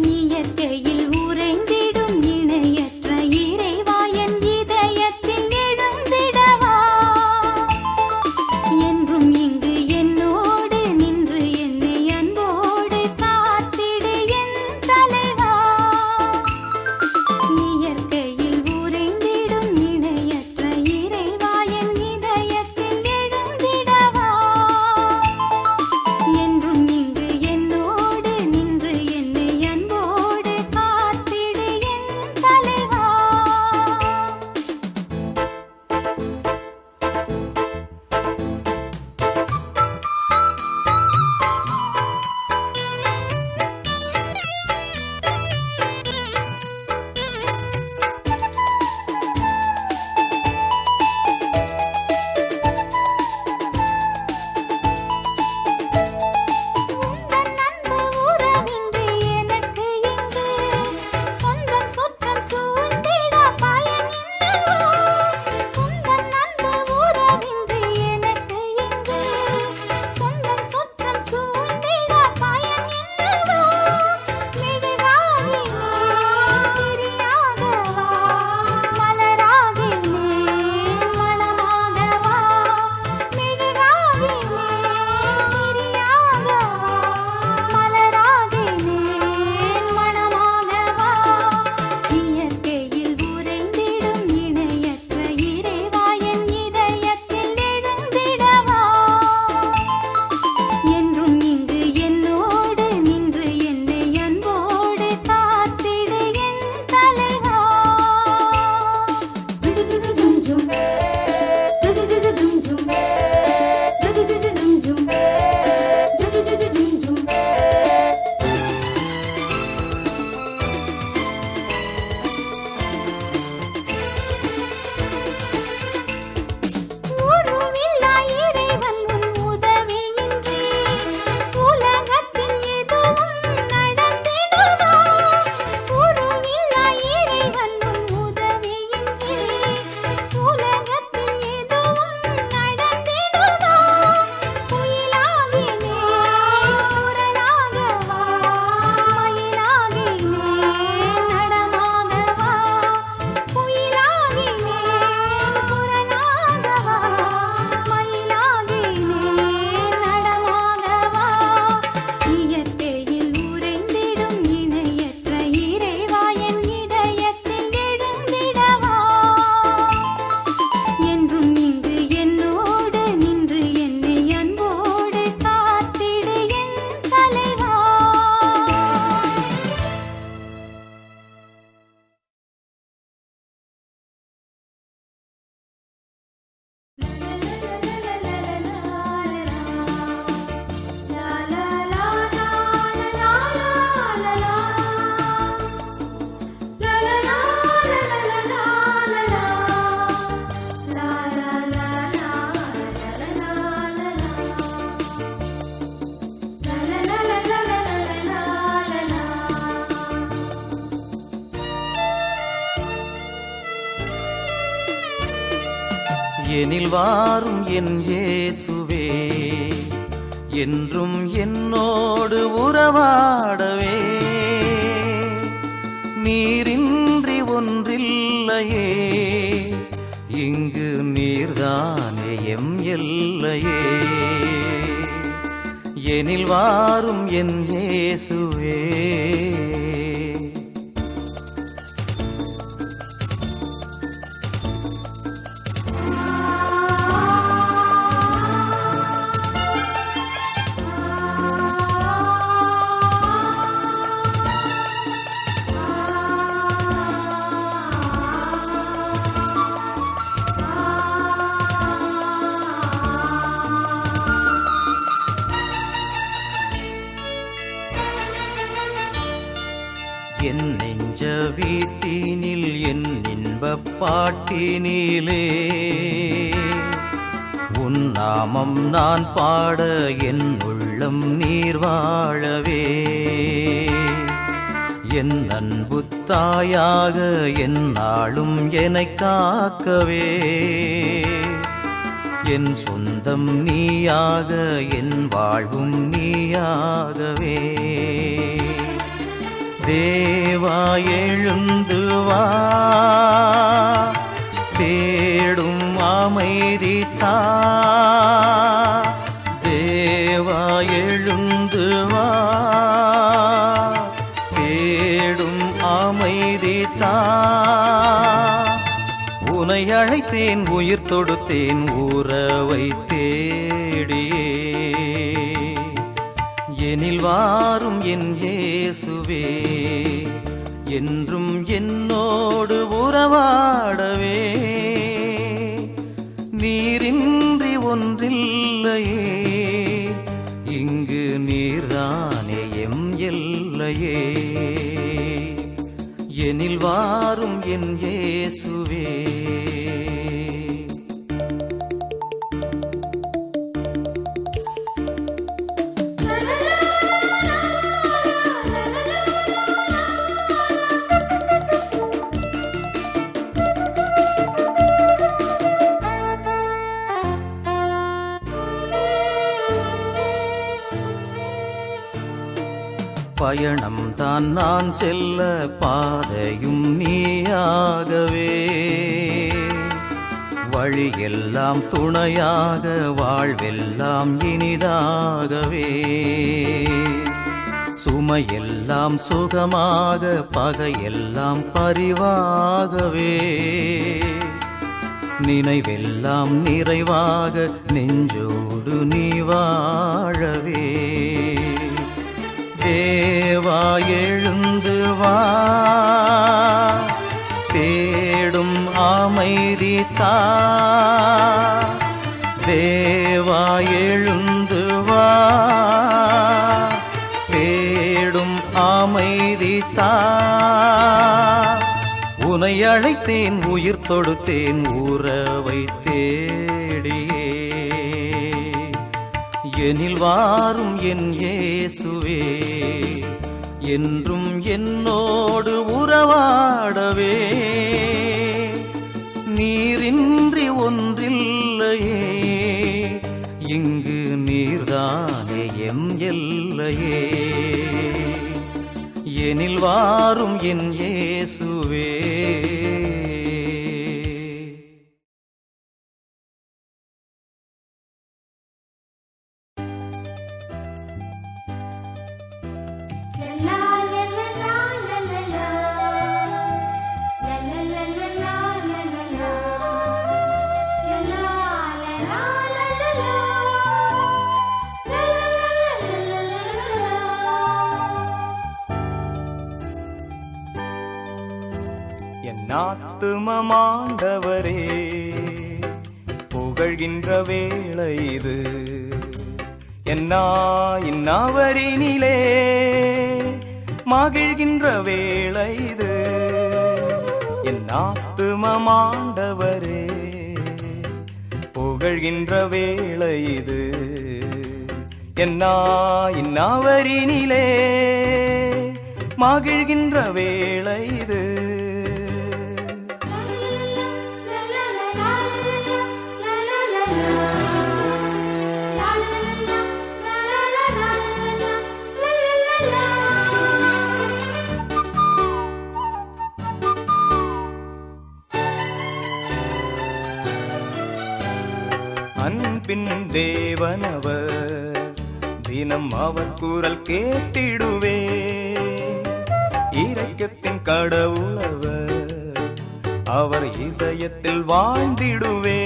இயற்கையில் உறை எனில் வாரும் என் இயேசுவே, என்றும் என்னோடு உறவாடவே. நீரின்றி ஒன்றில்லையே, இங்கு நீர்தானே எம் எல்லையே. எனில் வாரும் என் இயேசுவே. என் நெஞ்ச வீட்டினில் என் இன்பப் பாட்டினிலே உன் நாமம் நான் பாட என் உள்ளம் நீர் வாழவே. என் அன்பு தாயாக என் நாளும் என்னைக் காக்கவே. என் சொந்தம் நீயாக என் வாழ்வும் நீயாகவே. தேவா எழுந்து வா, தேடும் அமைதி தா. தேவா எழுந்து வா, தேடும் அமைதி தா. உனை அழைத்தேன் உயிர் தொடுத்தேன் உறவை தேடியே. எனில் வாரும் என் இயேசுவே, என்றும் என்னோடு உறவாடவே. நீரின்றி ஒன்றில்லையே, இங்கு நீர்தானே எம் எல்லையே. எனில் வாரும் என் இயேசுவே. பயணம் தான் நான் செல்ல பாதையும் நீயாகவே. வழியெல்லாம் துணையாக வாழ்வெல்லாம் இனிதாகவே. சுமையெல்லாம் சுகமாக பகையெல்லாம் பரிவாகவே. நினைவெல்லாம் நிறைவாக நெஞ்சோடு நீ வாழவே. தேவா எழுந்து வா, தேடும் அமைதி தா. தேவா எழுந்து வா, தேடும் அமைதி தா. உனை அழைத்தேன் உயிர் தொடுத்தேன் உறவை தேடியே. எனில் வாரும் என் இயேசுவே, என்றும் என்னோடு உறவாடவே. நீரின்றி ஒன்றில்லையே, இங்கு நீர்தானே எம் எல்லையே. எனில் வாரும் என் இயேசுவே. என் ஆத்துமமாண்டவரே, புகழ்கின்ற வேளை இது. இன்னாவரினிலே மகிழ்கின்ற வேளை இது. என் ஆத்துமமாண்டவரே, புகழ்கின்ற வேளை இது. இன்னாவரினிலே மகிழ்கின்ற வேளை இது. அன்பின் தேவனவர், தினம் அவர் குரல் கேட்டிடுவே. இரக்கத்தின் கடவுளவர், அவர் இதயத்தில் வாழ்ந்திடுவே.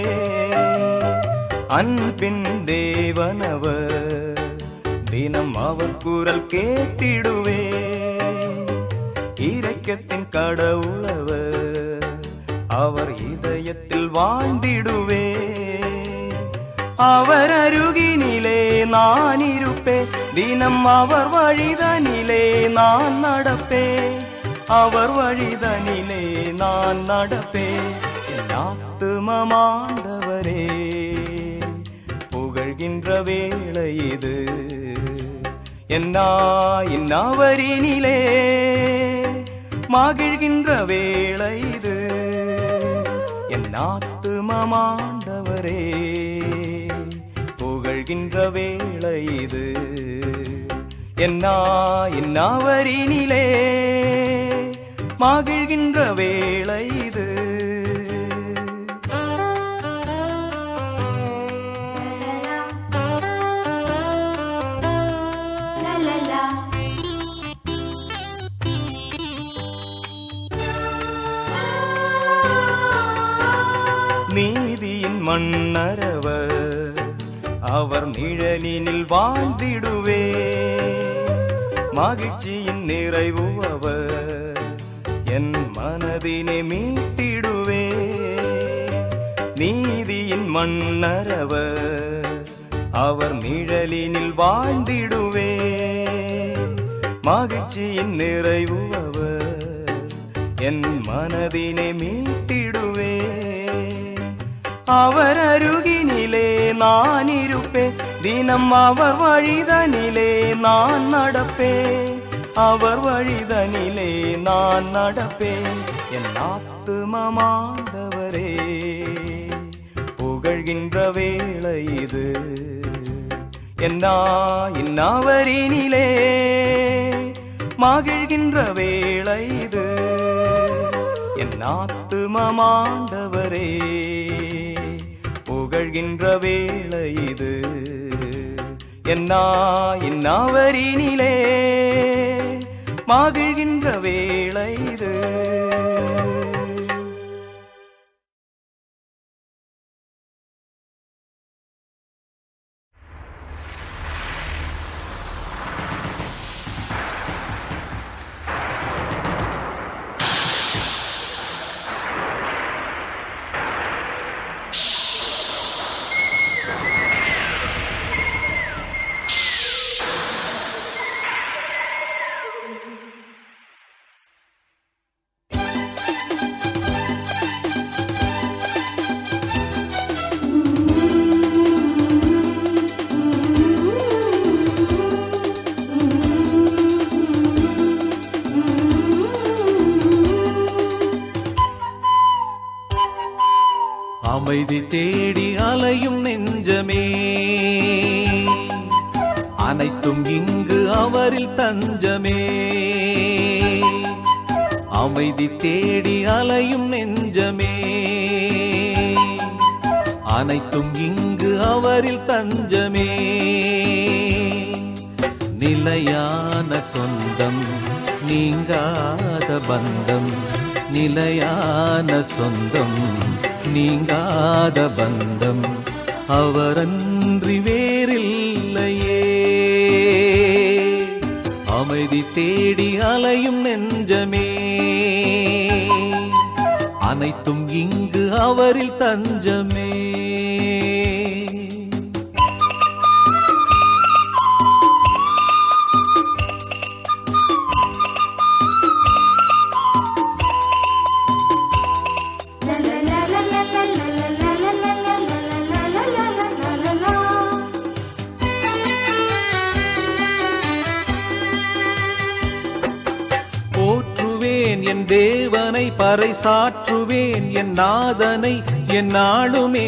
அன்பின் தேவனவர், தினம் அவர் குரல் கேட்டிடுவே. இரக்கத்தின் கடவுளவர், அவர் இதயத்தில் வாழ்ந்திடுவே. அவர் அருகினிலே நான் இருப்பேன், தினம் அவர் வழிதனிலே நான் நடப்பேன். அவர் வழிதனிலே நான் நடப்பேன். என் ஆத்துமமாண்டவரே புகழ்கின்ற வேளை இது. என் அவரினிலே மகிழ்கின்ற வேளை இது. என் ஆத்துமமாண்டவரே புகழ்கின்ற வேளை இது. என் அவரினிலே மகிழ்கின்ற வேளை இது. நீதியின் மன்னரவர், அவர் நிழலினில் வாழ்ந்திடுவே. மகிழ்ச்சியின் நிறைவு அவர், என் மனதினை மீட்டிடுவே. நீதியின் மன்னரவர், அவர் நிழலினில் வாழ்ந்திடுவே. மகிழ்ச்சியின் நிறைவு அவர், என் மனதினை மீட்டிடுவே. அவர் அருகினிலே நான் இருப்பேன், தினம் அவர் வழிதனிலே நான் நடப்பேன். அவர் வழிதனிலே நான் நடப்பேன். என் ஆத்துமமாண்டவரே புகழ்கின்ற வேளை இது. என் அவரினிலே மகிழ்கின்ற வேளை இது. என் ஆத்துமமாண்டவரே புகழ்கின்ற வேளை இது. என் அவரினிலே மகிழ்கின்ற வேளை இது. அமைதி தேடி அலையும் நெஞ்சமே, அனைத்தும் இங்கு அவரில் தஞ்சமே. அமைதி தேடி அலையும் நெஞ்சமே, அனைத்தும் இங்கு அவரில் தஞ்சமே. நிலையான சொந்தம், நீங்காத பந்தம். நிலையான சொந்தம், நீங்காத பந்தம். அவரன்றி வேறில்லையே. அமைதி தேடி அலையும் நெஞ்சமே, அனைத்தும் இங்கு அவரில் தஞ்சமே. என் தேவனை பறைசாற்றுவேன், என் நாதனை என் நாளுமே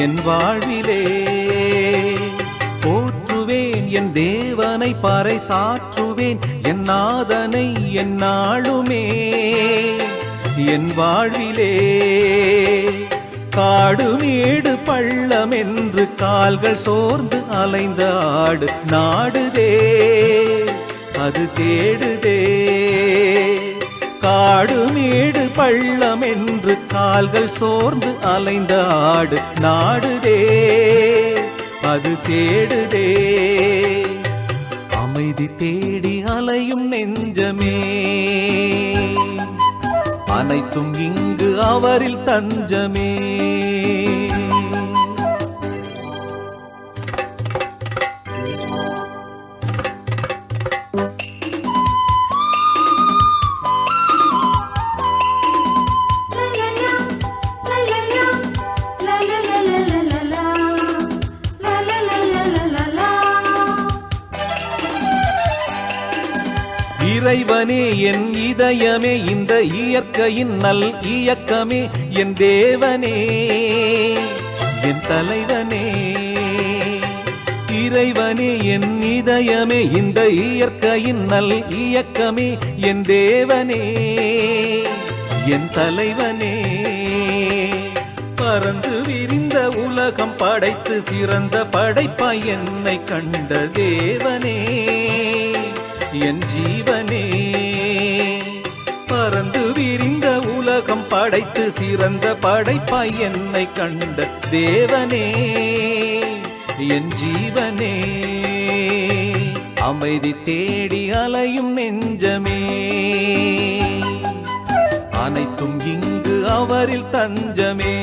என் வாழ்விலே. போற்றுவேன் என் தேவனை பறைசாற்றுவேன், என் நாதனை என் நாளுமே என் வாழ்விலே. காடு மேடு பள்ளம் என்று கால்கள் சோர்ந்து அலைந்த ஆடு நாடுதே அது தேடுதே. காடு மேடு பள்ளம் என்று கால்கள் சோர்ந்து அலைந்த ஆடு நாடுதே அது தேடுதே. அமைதி தேடி அலையும் நெஞ்சமே அனைத்தும் இங்கு அவரில் தஞ்சமே. இறைவனே என் இதயமே இந்த இயற்கையின் நல் இயக்கமே என் தேவனே என் தலைவனே. இறைவனே என் இதயமே இந்த இயற்கையின் நல் இயக்கமே என் தேவனே என் தலைவனே. பறந்து விரிந்த உலகம் படைத்து சிறந்த படைப்பாய் என்னை கண்ட தேவனே என் ஜீவனே. பறந்து விரிந்த உலகம் படைத்து சிறந்த படைப்பாய் என்னை கண்ட தேவனே என் ஜீவனே. அமைதி தேடி அலையும் நெஞ்சமே அனைத்தும் இங்கு அவரில் தஞ்சமே.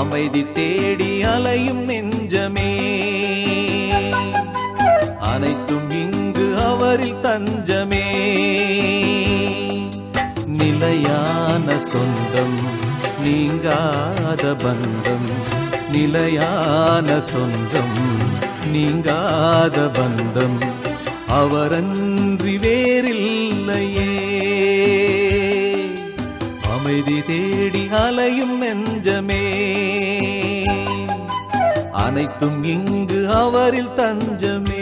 அமைதி தேடி அலையும் நெஞ்சமே அனைத்தும் இங்கு அவரில் தஞ்சமே. நிலையான சொந்தம் நீங்காத பந்தம் நிலையான சொந்தம் நீங்காத பந்தம் அவரன்றி வேறில்லையே. அமைதி தேடி அலையும் நெஞ்சமே அனைத்தும் இங்கு அவரில் தஞ்சமே.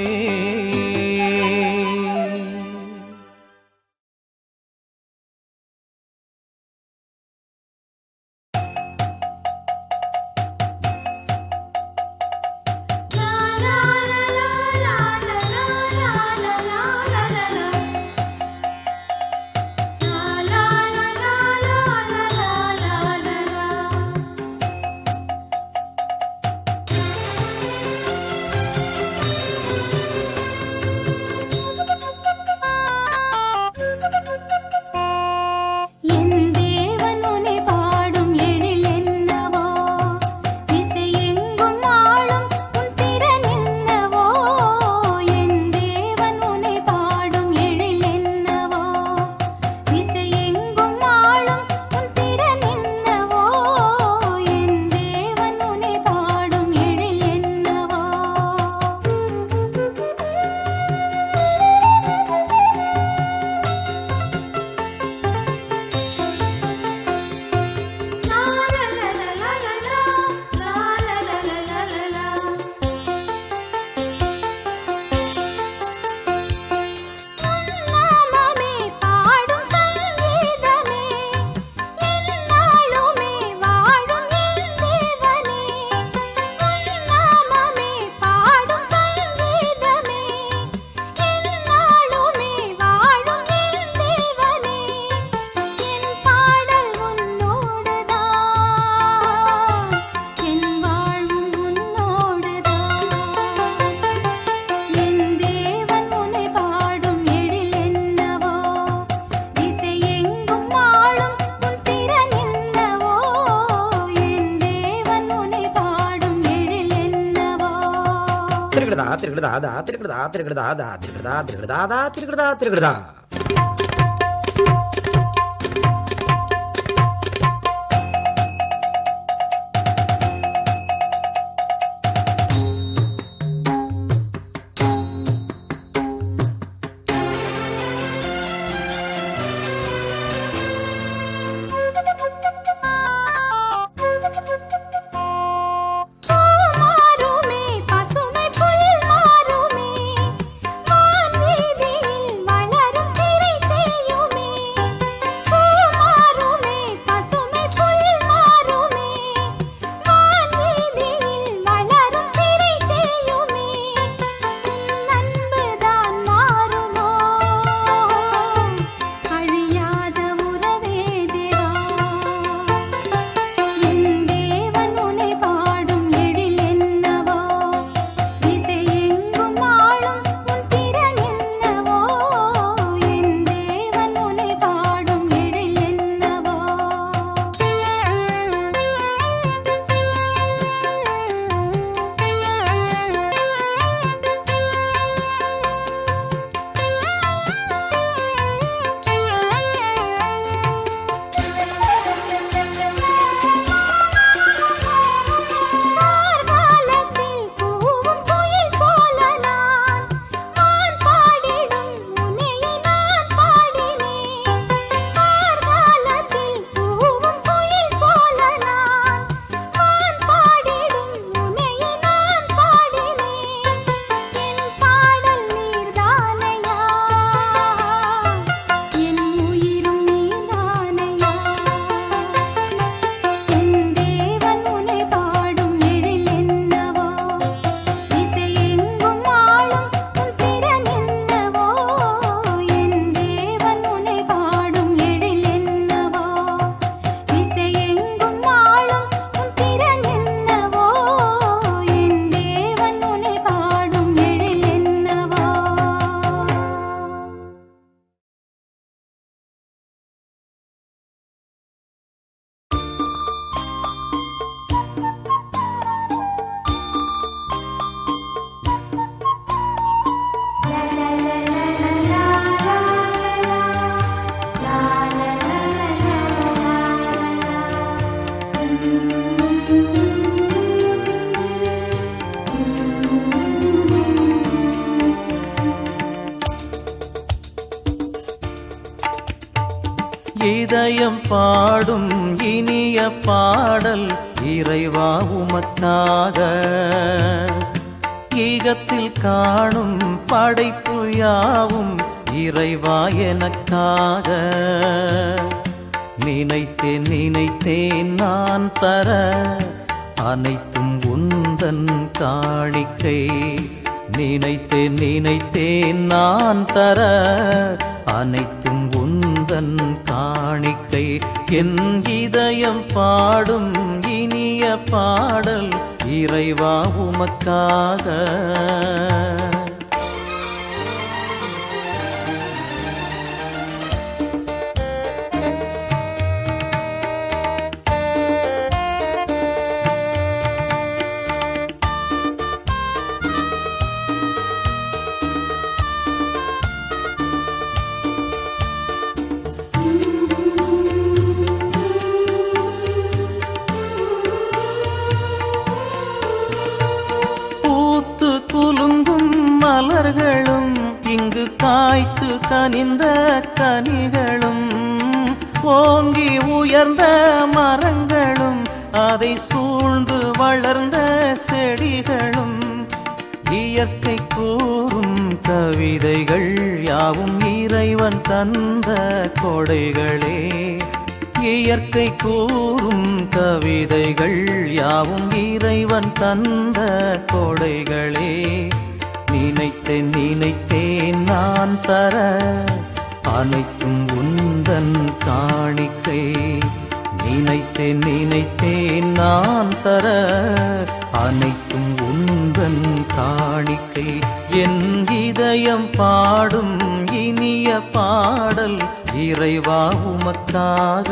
திருக்கிறதா. வளரும் திரை இதயம் பாடும் இனிய பாடல் இறைவா உமக்காக. ஈகத்தில் காணும் படைப்பு யாவும் இறைவா எனக்காக. நினைத்தேன் நினைத்தேன் நான் தர அனைத்தும் உந்தன் காணிக்கை. நினைத்தேன் நினைத்தேன் நான் தர அனைத்தும் உந்தன் காணிக்கை. என் இதயம் பாடும் இனிய பாடல் இறைவா உமக்காக. குலுங்கும் மலர்களும் இங்கு காய்த்து கனிந்த கனிகளும், ஓங்கி உயர்ந்த மரங்களும் அதை சூழ்ந்து வளர்ந்த செடிகளும், இயற்கை கூறும் கவிதைகள் யாவும் இறைவன் தந்த கொடைகளே. இயற்கை கூறும் கவிதைகள் யாவும் இறைவன் தந்த கொடைகளே. நினைத்தேன் நினைத்தேன் நான் தர அனைத்தும் உந்தன் காணிக்கை. நினைத்தேன் நினைத்தேன் நான் தர அனைத்தும் உந்தன் காணிக்கை. என் இதயம் பாடும் இனிய பாடல் இறைவா உமக்காக.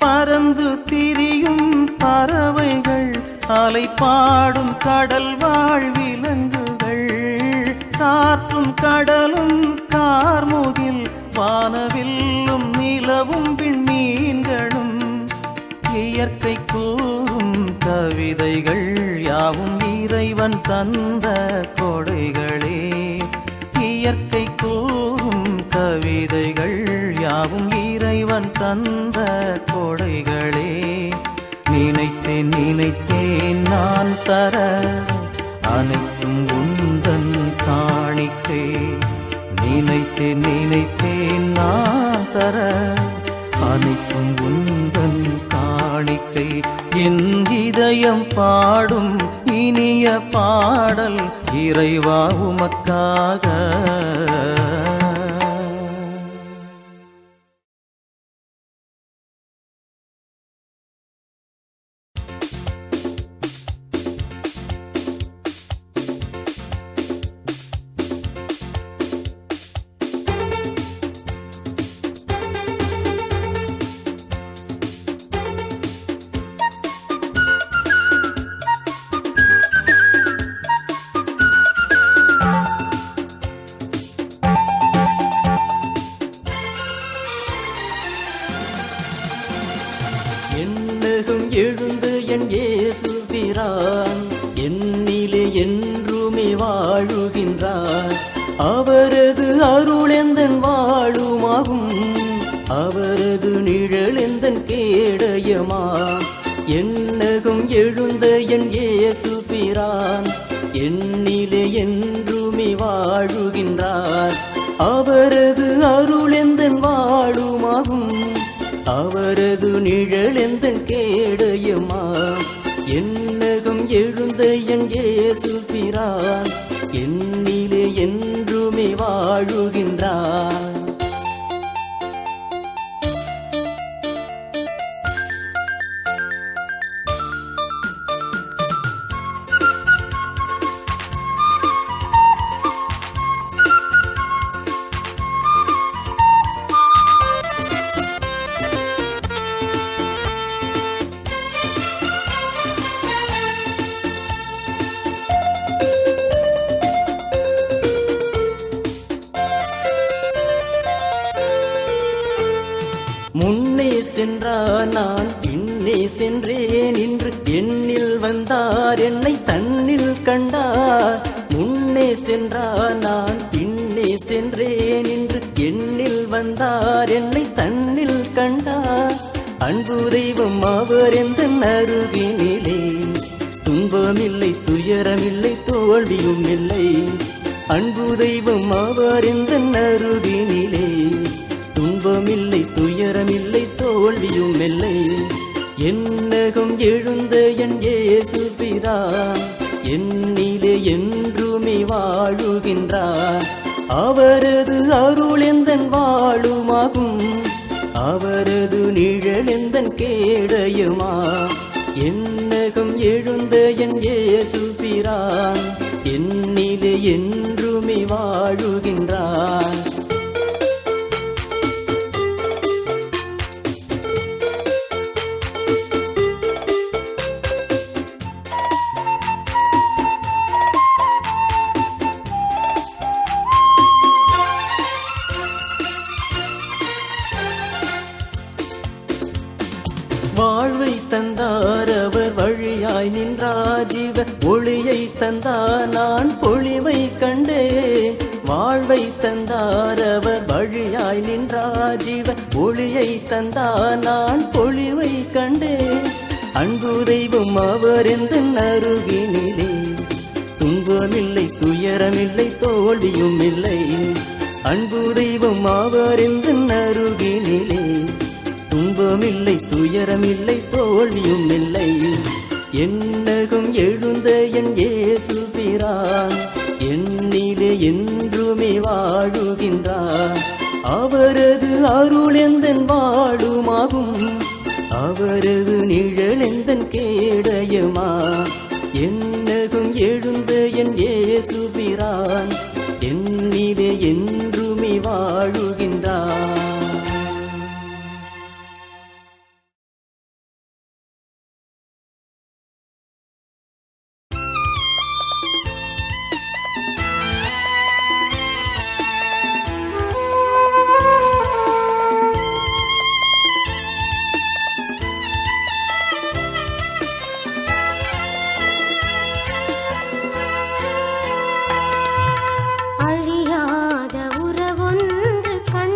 பறந்து திரியும் பறவைகள், அலை பாடும் கடல் வாழ் விலங்குகள், காற்றும் கடலும் கார்முகில் வானவில்லும் நிலவும் விண்மீன்களும், இயற்கை கூறும் கவிதைகள் யாவும் இறைவன் தந்த கொடைகளே. இயற்கை கூறும் கவிதைகள் யாவும் இறைவன் தந்த கொடைகளே. நினைத்தேன் நினைத்தேன் நான் தர அனைத்தும் உந்தன் காணிக்கை. நினைத்தேன் நினைத்தேன் நான் தர அனைத்தும் உந்தன் காணிக்கை. என் இதயம் பாடும் இனிய பாடல் இறைவா உமக்காக. என்னகம் எழுந்து என் இயேசு பிரான் என்னிலே என்றுமே வாழுகின்றார். அவரது அருள் எந்தன் வாழுமாகும், அவரது நிழல் எந்தன் கேடயமாம். என்னகம் எழுந்த என் இயேசு பிரான் என்னிலே என்றுமே வாழுகின்றார். அவரது அருள் எந்தன் வாழுமாகும், அவரது நிழல் எந்தன் கேடயமாம். என்னகம் எழுந்த என் இயேசு பிரான் என்னிலே என்றுமே வாழுகின்றார். சென்றார் நான் பின்னே சென்றேன் இன்று என்னில் வந்தார் என்னை தன்னில் கண்டார் முன்னே சென்றார் நான் பின்னே சென்றேன் இன்று என்னில் வந்தார் என்னை தன்னில் கண்டார் அன்பு தெய்வம் அவர் எந்த அருகினிலே துன்பமில்லை துயரமில்லை தோல்வியும் இல்லை அன்பு தெய்வம் அவர் எந்த அருகினிலே துன்பமில்லை துயரமில்லை தோல்வியும் இல்லை என்னகம் எழுந்த என் இயேசு பிரான் என்னிலே என்றுமே வாழுகின்றார் அவரது அருள் எந்தன் வாழுமாகும் அவரது நிழல் எந்தன் கேடயமா என்னகம் எழுந்த என் இயேசு பிரான் என்னிலே என்றுமே வாழுகின்றார் வாழ்வை தந்தார் அவர் வழியாய் நின்றார் ஜீவ ஒளியை தந்தார் நான் பொழிவை கண்டேன் வாழ்வை தந்தார் அவர் வழியாய் நின்றார் ஜீவ ஒளியை தந்தார் நான் பொழிவை கண்டேன் அன்பு தெய்வம் அவர் எந்த அருகினிலே துன்பமில்லை துயரமில்லை தோல்வியும் இல்லை அன்பு தெய்வம் அவர் எந்த அருகினிலே துன்பமில்லை துயரமில்லை தோல்வியும் இல்லை என்னகம் எழுந்த என் இயேசு பிரான் என்னிலே என்றுமே வாழுகின்றார் அவரது அருள் எந்தன் வாழுமாகும் அவரது நிழல் எந்தன் கேடயமா என்னகம் எழுந்த என் இயேசு பிரான் என்னிலே என்றுமே வாழுகின்றார் அழியாத உறவொன்று கண்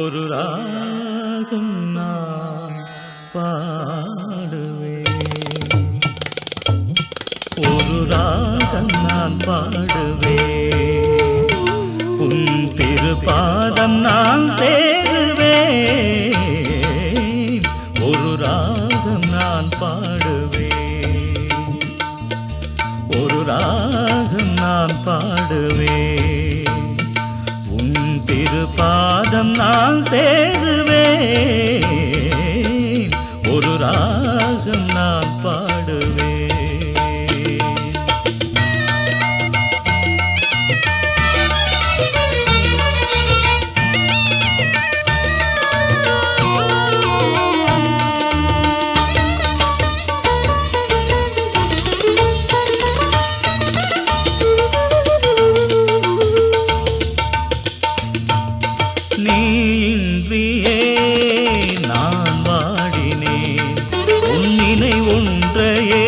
ஒரு ராகம் நான் பாடுவேன், ஒரு ராகம் நான் பாடுவேன், உன் திருப்பாதம் நான் சேருவேன், ஒரு ராகம் நான் பாடுவேன், ஒரு ராகம் நான் பாடுவேன், உன் திருப்பாதம் நான் சேருவேன், ஒரு ராகம் நான் பாடுவேன். நீன்றியே நான் வாடினேன், உன் நினைவொன்றையே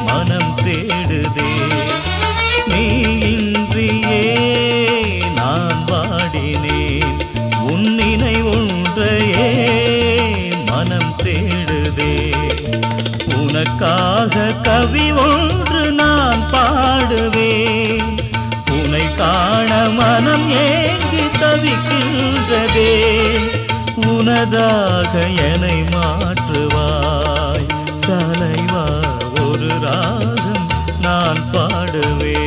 மனம் தேடுதே. நீன்றியே நான் வாடினேன், உன் நினைவொன்றையே மனம் தேடுதே. உனக்காக கவி ஒன்று நான் பாடுவேன், உனை காண மனம் ஏங்கி தவிக்கின்றதே. உனதாக என்னை மாற்றுவாய் தலைவா, ஒரு ராகம் நான் பாடுவேன்.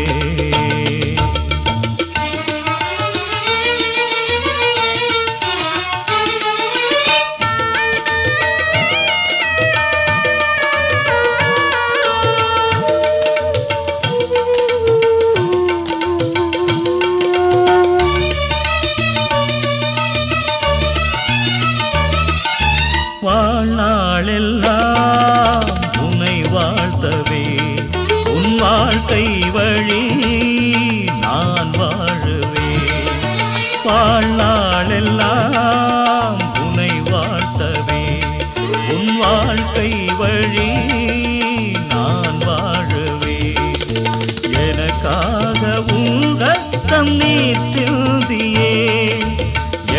வாழ்நாளெல்லாம் உன்னை வாழ்த்தவே, உன் வாழ்க்கை வழி நான் வாழுவேன். வாழ்நாளெல்லாம் உன்னை வாழ்த்தவே, உன் வாழ்க்கை வழி நான் வாழுவேன். எனக்காக உன் ரத்தம் நீர் சிந்தியே,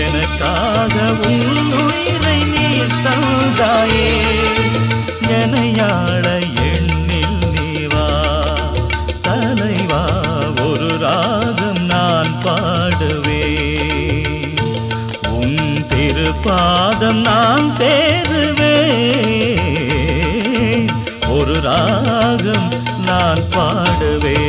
எனக்காக உன் உயிரை நீர் தந்தாயே. எனையாள எண்ணில் நீவா தலைவா, ஒரு ராகம் நான் பாடுவேன், உன் திருப்பாதம் நான் சேருவேன், ஒரு ராகம் நான் பாடுவேன்.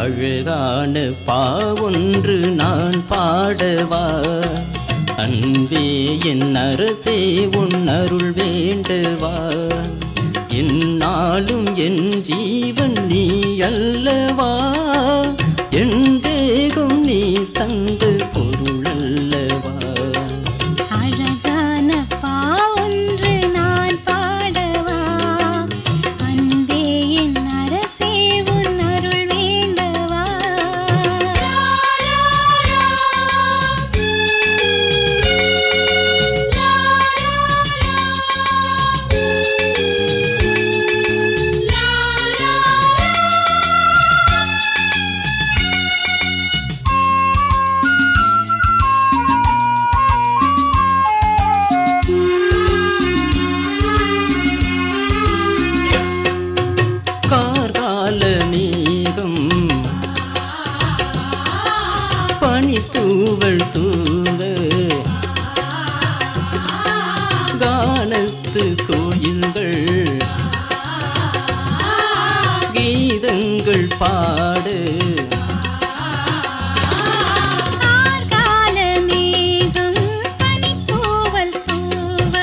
அழகான பாவொன்று நான் பாடவா அன்பே என் அரசே உன் அருள் வேண்டவா என்னாலும் என் ஜீவன் நீ அல்லவா என் தேகம் நீ தந்த பொருள் அல்லவா அழகான பாவொன்று நான் பாடவா அன்பே என் அரசே உன் அருள் வேண்டவா கார்கால மேகம் பனித்தூவல் தூவ கானத்து கோயில்கள் கீதங்கள் பாடு கார்கால மேகம் பனித்தூவல் தூவ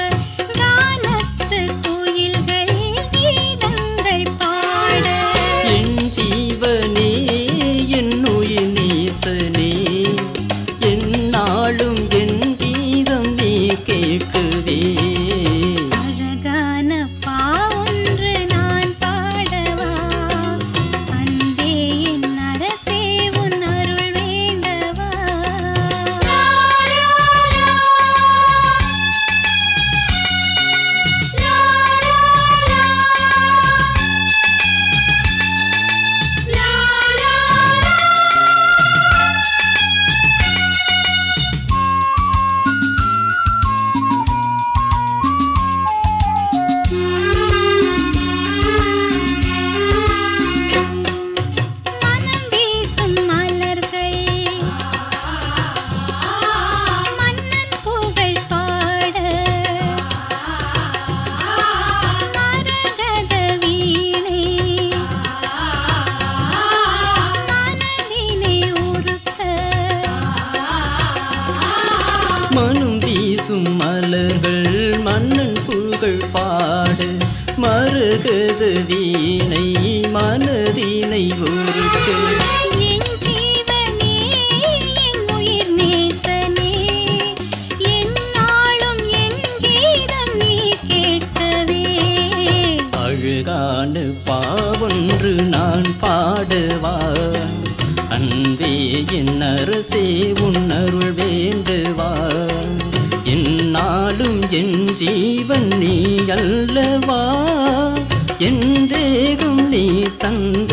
கானத்து கோயில்கள் கீதங்கள் பாட என் ஜீவனே என் உயிர் நேசனே என்னாலும் என் கீதம் நீ கேட்கவே அழகான பாவொன்று நான் பாடவா அன்பே என் அரசே உன் அருள் வேண்டவா மனம் வீசும் மலர்கள் மன்னன் புகழ் பாட மரகத வீணை மனதினை உருக்க மனம் வீசும் மலர்கள் மன்னன் புகழ் பாடு மருகத வீணை மனதினை ஒருக்க என் ஜீவனே என் உயிர் நேசனே என்னாலும் என் கீதம் நீ கேட்கவே அழகான பாவொன்று நான் பாடவா அன்பே என் அரசே உன் அருள் வேண்டவா என்னாலும் என் ஜீவன் நீ அல்லவா என் தேகம் நீ தந்த